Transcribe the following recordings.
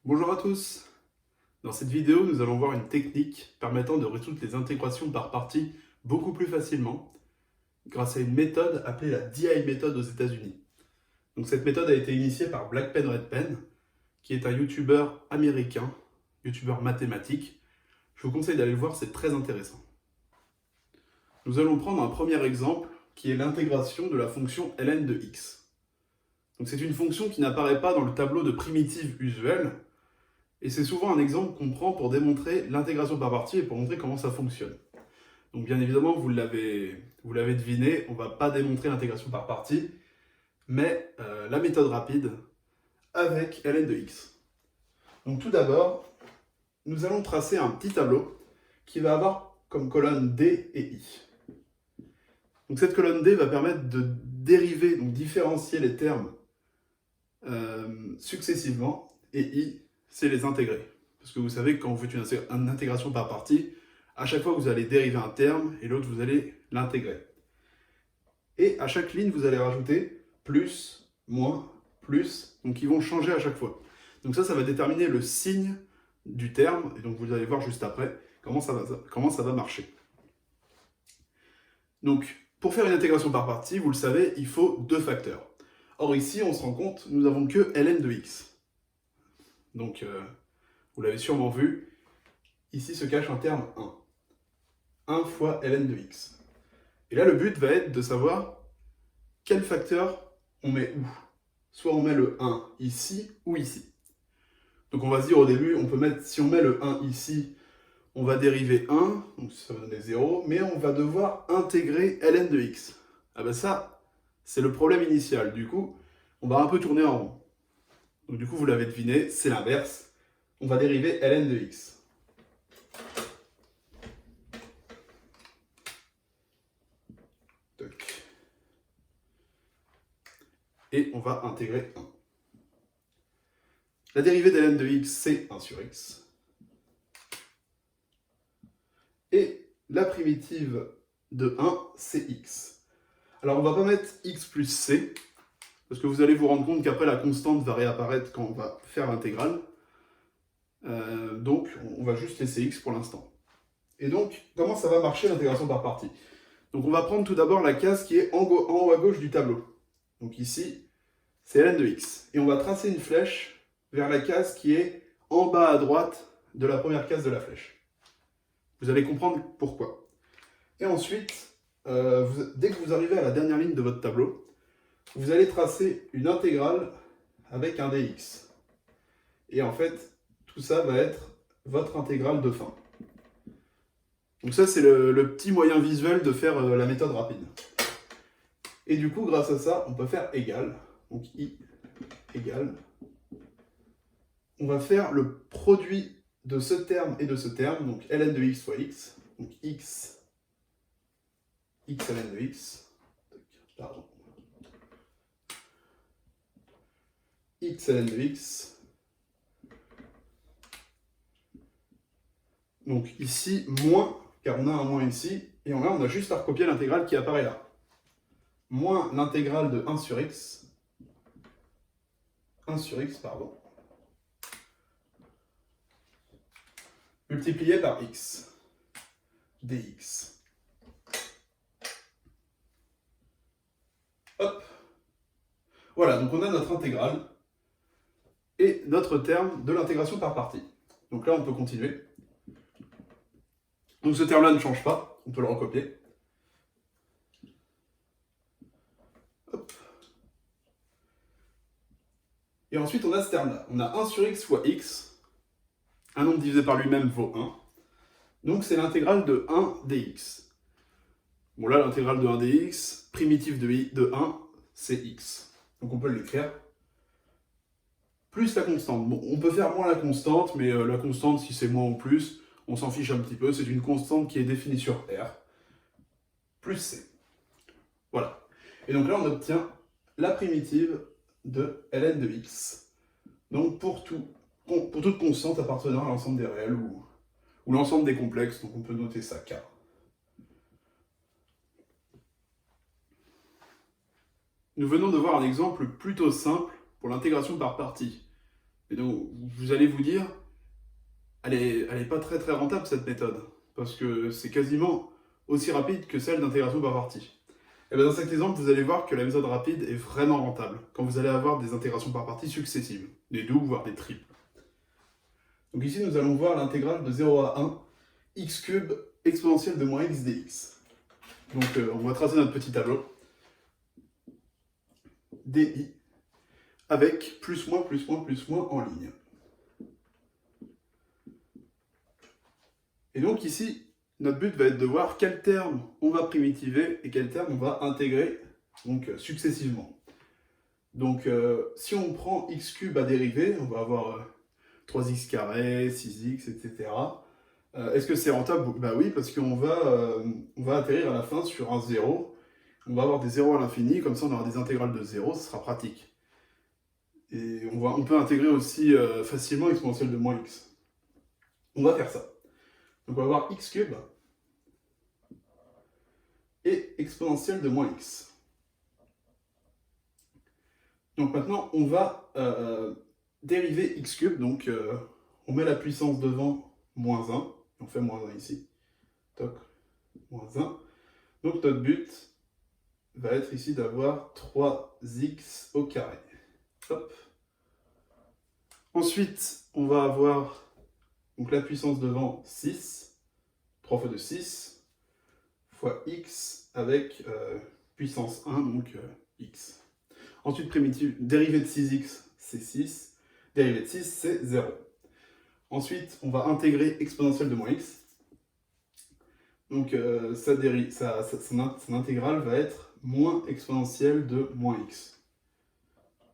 Bonjour à tous. Dans cette vidéo, nous allons voir une technique permettant de résoudre les intégrations par partie beaucoup plus facilement grâce à une méthode appelée la DI méthode aux États-Unis. Donc cette méthode a été initiée par Black Pen Red Pen, qui est un youtubeur américain, youtubeur mathématique. Je vous conseille d'aller le voir, c'est très intéressant. Nous allons prendre un premier exemple qui est l'intégration de la fonction ln de x. Donc c'est une fonction qui n'apparaît pas dans le tableau de primitives usuel, et c'est souvent un exemple qu'on prend pour démontrer l'intégration par partie et pour montrer comment ça fonctionne. Donc bien évidemment, vous l'avez deviné, on ne va pas démontrer l'intégration par partie, mais la méthode rapide avec ln de x. Donc tout d'abord, nous allons tracer un petit tableau qui va avoir comme colonne D et I. Donc cette colonne D va permettre de dériver, donc différencier les termes successivement, et I, c'est les intégrer. Parce que vous savez que quand vous faites une intégration par partie, à chaque fois vous allez dériver un terme et l'autre vous allez l'intégrer. Et à chaque ligne vous allez rajouter plus, moins, plus, donc ils vont changer à chaque fois. Donc ça va déterminer le signe du terme, et donc vous allez voir juste après comment ça va marcher. Donc pour faire une intégration par partie, vous le savez, il faut deux facteurs. Or ici, on se rend compte, nous n'avons que ln de x. Donc, vous l'avez sûrement vu, ici se cache un terme 1. 1 fois ln de x. Et là, le but va être de savoir quel facteur on met où. Soit on met le 1 ici ou ici. Donc on va se dire au début, on peut mettre, si on met le 1 ici, on va dériver 1, donc ça va donner 0, mais on va devoir intégrer ln de x. Ah ben ça, c'est le problème initial. Du coup, on va un peu tourner en rond. Donc du coup, vous l'avez deviné, c'est l'inverse. On va dériver ln de x. Et on va intégrer 1. La dérivée de ln de x, c'est 1 sur x. Et la primitive de 1, c'est x. Alors on ne va pas mettre x plus c, parce que vous allez vous rendre compte qu'après la constante va réapparaître quand on va faire l'intégrale. Donc on va juste laisser x pour l'instant. Et donc, comment ça va marcher l'intégration par partie? Donc on va prendre tout d'abord la case qui est en haut à gauche du tableau. Donc ici, c'est ln de x. Et on va tracer une flèche vers la case qui est en bas à droite de la première case de la flèche. Vous allez comprendre pourquoi. Et ensuite, dès que vous arrivez à la dernière ligne de votre tableau, vous allez tracer une intégrale avec un dx. Et en fait, tout ça va être votre intégrale de fin. Donc ça, c'est le petit moyen visuel de faire la méthode rapide. Et du coup, grâce à ça, on peut faire égal. Donc i égale. On va faire le produit de ce terme et de ce terme, donc ln de x fois x. Donc x ln de x. Pardon. X ln de x. Donc ici, moins, car on a un moins ici, et là, on a juste à recopier l'intégrale qui apparaît là. Moins l'intégrale de 1 sur x, pardon, multiplié par x, dx. Hop. Voilà, donc on a notre intégrale et notre terme de l'intégration par partie. Donc là, on peut continuer. Donc ce terme-là ne change pas, on peut le recopier. Hop. Et ensuite, on a ce terme-là. On a 1 sur x fois x. Un nombre divisé par lui-même vaut 1. Donc c'est l'intégrale de 1 dx. Bon là, l'intégrale de 1 dx, primitive de 1, c'est x. Donc on peut l'écrire. Plus la constante. Bon, on peut faire moins la constante, mais la constante, si c'est moins ou plus, on s'en fiche un petit peu. C'est une constante qui est définie sur R, plus C. Voilà. Et donc là, on obtient la primitive de ln de x. Donc pour toute constante appartenant à l'ensemble des réels ou l'ensemble des complexes, donc on peut noter ça K. Nous venons de voir un exemple plutôt simple pour l'intégration par partie. Et donc, vous allez vous dire, elle est pas très très rentable cette méthode, parce que c'est quasiment aussi rapide que celle d'intégration par partie. Et bien dans cet exemple, vous allez voir que la méthode rapide est vraiment rentable, quand vous allez avoir des intégrations par partie successives, des doubles, voire des triples. Donc ici, nous allons voir l'intégrale de 0 à 1, x cube exponentielle de moins x dx. Donc on va tracer notre petit tableau. di avec plus moins en ligne. Et donc ici, notre but va être de voir quel terme on va primitiver et quel terme on va intégrer donc, successivement. Donc si on prend x cube à dériver, on va avoir 3x carré, 6x, etc. Est-ce que c'est rentable? Bah oui, parce qu'on va atterrir à la fin sur un 0. On va avoir des zéros à l'infini, comme ça on aura des intégrales de 0, ce sera pratique. Et on peut intégrer aussi facilement exponentielle de moins x. On va faire ça. Donc on va avoir x cube et exponentielle de moins x. Donc maintenant, on va dériver x cube, donc on met la puissance devant moins 1, on fait moins 1 ici, toc, moins 1. Donc notre but va être ici d'avoir 3x au carré. Hop. Ensuite, on va avoir donc, la puissance devant 6, 3 fois de 6, fois x avec puissance 1, donc x. Ensuite, primitive, dérivée de 6x, c'est 6. Dérivée de 6, c'est 0. Ensuite, on va intégrer exponentielle de moins x. Donc, son intégrale va être moins exponentielle de moins x.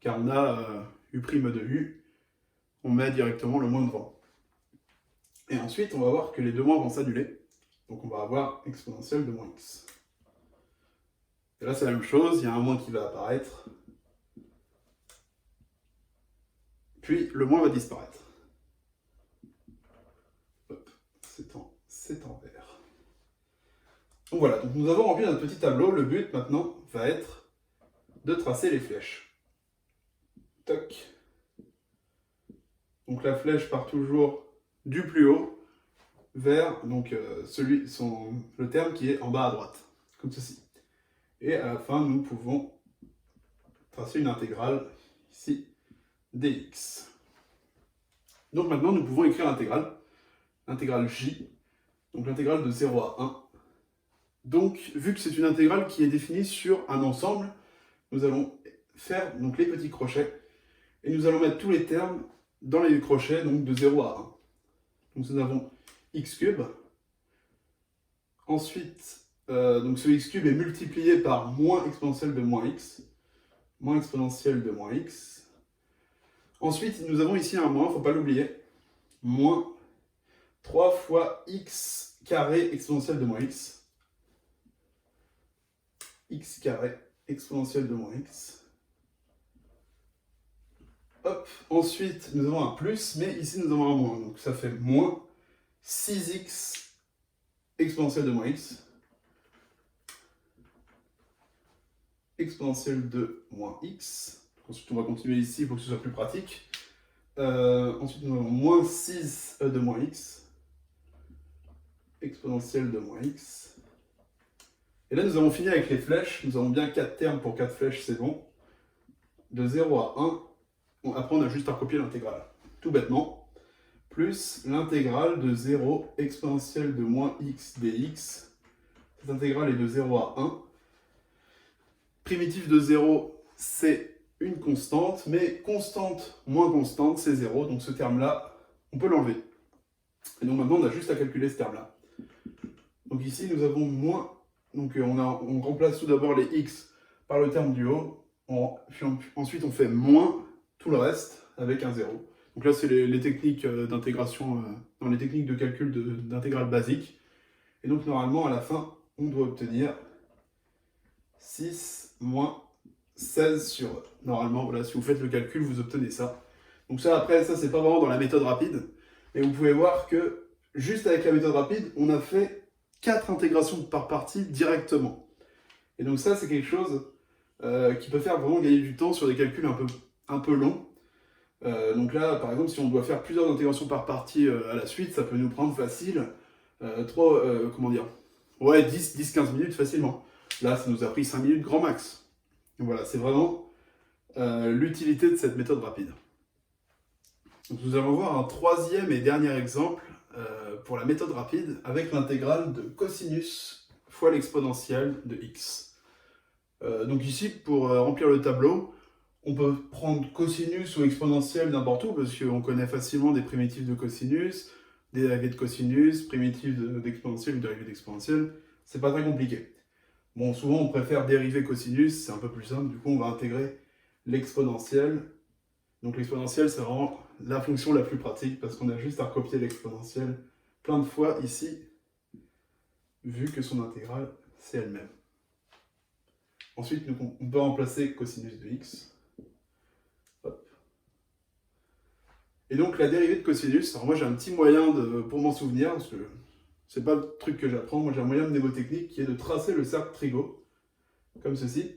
Car on a u' de u, on met directement le moins devant. Et ensuite, on va voir que les deux moins vont s'annuler. Donc, on va avoir exponentielle de moins x. Et là, c'est la même chose, il y a un moins qui va apparaître. Puis le moins va disparaître. Hop, c'est en vert. Donc voilà, donc nous avons rempli notre petit tableau. Le but maintenant va être de tracer les flèches. Toc. Donc la flèche part toujours du plus haut vers donc, le terme qui est en bas à droite, comme ceci. Et à la fin, nous pouvons tracer une intégrale ici dx. Donc maintenant, nous pouvons écrire l'intégrale j, donc l'intégrale de 0 à 1. Donc, vu que c'est une intégrale qui est définie sur un ensemble, nous allons faire donc, les petits crochets, et nous allons mettre tous les termes dans les crochets, donc de 0 à 1. Donc nous avons x cube. Ensuite, donc ce x cube est multiplié par moins exponentielle de moins x. Moins exponentielle de moins x. Ensuite, nous avons ici un moins, il ne faut pas l'oublier. Moins 3 fois x carré exponentielle de moins x. X carré exponentielle de moins x. Hop, ensuite nous avons un plus, mais ici nous avons un moins, donc ça fait moins 6x exponentielle de moins x. Exponentielle de moins x. Ensuite on va continuer ici pour que ce soit plus pratique. Ensuite nous avons moins 6 de moins x. Exponentielle de moins x. Et là, nous avons fini avec les flèches. Nous avons bien 4 termes pour 4 flèches, c'est bon. De 0 à 1, après, on a juste à recopier l'intégrale. Tout bêtement. Plus l'intégrale de 0 exponentielle de moins x dx. Cette intégrale est de 0 à 1. Primitif de 0, c'est une constante. Mais constante moins constante, c'est 0. Donc ce terme-là, on peut l'enlever. Et donc maintenant, on a juste à calculer ce terme-là. Donc ici, nous avons moins. Donc on remplace tout d'abord les x par le terme du haut, ensuite on fait moins tout le reste avec un 0. Donc là c'est les techniques d'intégration, dans les techniques de calcul d'intégrale basique. Et donc normalement à la fin on doit obtenir 6 moins 16 sur E. Normalement voilà, si vous faites le calcul vous obtenez ça. Donc ça après ça c'est pas vraiment dans la méthode rapide, mais vous pouvez voir que juste avec la méthode rapide on a fait 4 intégrations par partie directement. Et donc ça, c'est quelque chose qui peut faire vraiment gagner du temps sur des calculs un peu longs. Donc là, par exemple, si on doit faire plusieurs intégrations par partie à la suite, ça peut nous prendre facile, comment dire, ouais, 10-15 minutes facilement. Là, ça nous a pris 5 minutes grand max. Donc voilà, c'est vraiment l'utilité de cette méthode rapide. Donc nous allons voir un troisième et dernier exemple pour la méthode rapide avec l'intégrale de cosinus fois l'exponentielle de x. Donc ici, pour remplir le tableau, on peut prendre cosinus ou exponentielle n'importe où, parce qu'on connaît facilement des primitives de cosinus, des dérivées de cosinus, primitives d'exponentielle ou dérivées d'exponentielle. C'est pas très compliqué. Bon, souvent on préfère dériver cosinus, c'est un peu plus simple, du coup on va intégrer l'exponentielle. Donc l'exponentielle, c'est vraiment la fonction la plus pratique, parce qu'on a juste à recopier l'exponentielle plein de fois ici, vu que son intégrale, c'est elle-même. Ensuite, on peut remplacer cosinus de x. Hop. Et donc la dérivée de cosinus, alors moi j'ai un petit moyen pour m'en souvenir, parce que c'est pas le truc que j'apprends, moi j'ai un moyen mnémotechnique qui est de tracer le cercle trigo, comme ceci.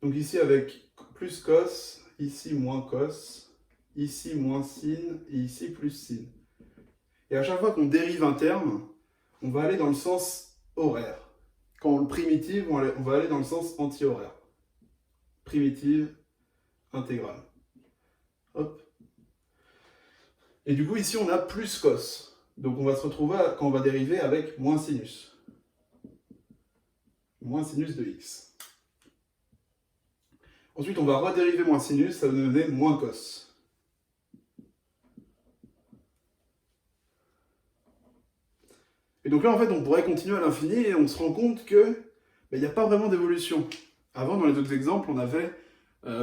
Donc ici avec plus cos, ici moins cos, ici moins sin, et ici plus sin. Et à chaque fois qu'on dérive un terme, on va aller dans le sens horaire. Quand on le primitive, on va aller dans le sens anti-horaire. Primitive, intégrale. Hop. Et du coup, ici, on a plus cos. Donc, on va se retrouver, quand on va dériver, avec moins sinus. Moins sinus de x. Ensuite, on va redériver moins sinus, ça va nous donner moins cos. Et donc là, en fait, on pourrait continuer à l'infini et on se rend compte que il n'y a pas vraiment d'évolution. Avant, dans les autres exemples, on avait,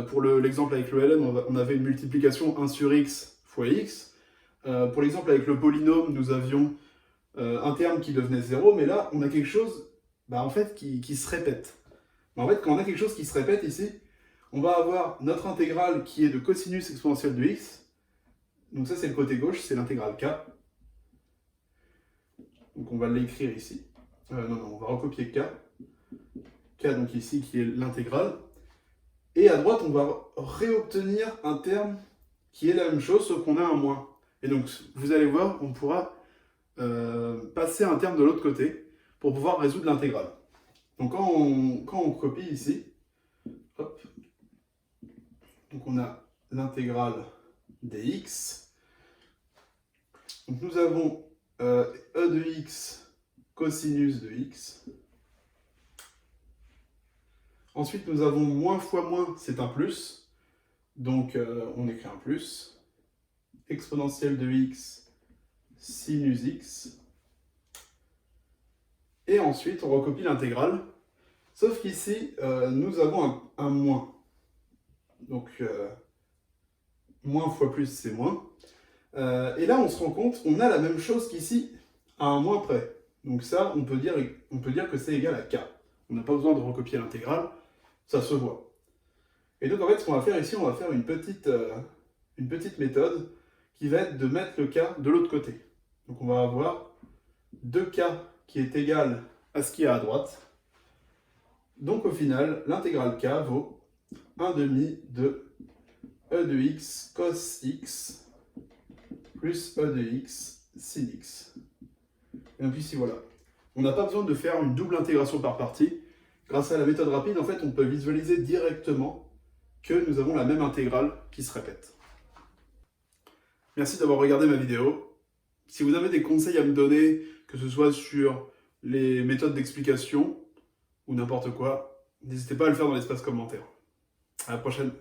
pour l'exemple avec le ln, on avait une multiplication 1 sur x fois x. Pour l'exemple avec le polynôme, nous avions un terme qui devenait 0, mais là, on a quelque chose en fait, qui se répète. En fait, quand on a quelque chose qui se répète ici, on va avoir notre intégrale qui est de cosinus exponentielle de x. Donc ça, c'est le côté gauche, c'est l'intégrale k. Donc on va l'écrire ici. Non, on va recopier k. K donc ici qui est l'intégrale. Et à droite, on va réobtenir un terme qui est la même chose, sauf qu'on a un moins. Et donc, vous allez voir, on pourra passer un terme de l'autre côté pour pouvoir résoudre l'intégrale. Donc quand on copie ici, hop, donc on a l'intégrale dx. Donc nous avons e de x cosinus de x. Ensuite, nous avons moins fois moins, c'est un plus. Donc on écrit un plus. Exponentielle de x sinus x. Et ensuite, on recopie l'intégrale. Sauf qu'ici, nous avons un moins. Donc, moins fois plus, c'est moins. Et là, on se rend compte, on a la même chose qu'ici, à un moins près. Donc ça, on peut dire que c'est égal à k. On n'a pas besoin de recopier l'intégrale, ça se voit. Et donc, en fait, ce qu'on va faire ici, on va faire une petite méthode qui va être de mettre le k de l'autre côté. Donc, on va avoir 2k qui est égal à ce qu'il y a à droite. Donc, au final, l'intégrale k vaut 1 demi de e de x cos x plus e de x sin x. Et donc ici, voilà. On n'a pas besoin de faire une double intégration par partie. Grâce à la méthode rapide, en fait, on peut visualiser directement que nous avons la même intégrale qui se répète. Merci d'avoir regardé ma vidéo. Si vous avez des conseils à me donner, que ce soit sur les méthodes d'explication ou n'importe quoi, n'hésitez pas à le faire dans l'espace commentaire. À la prochaine.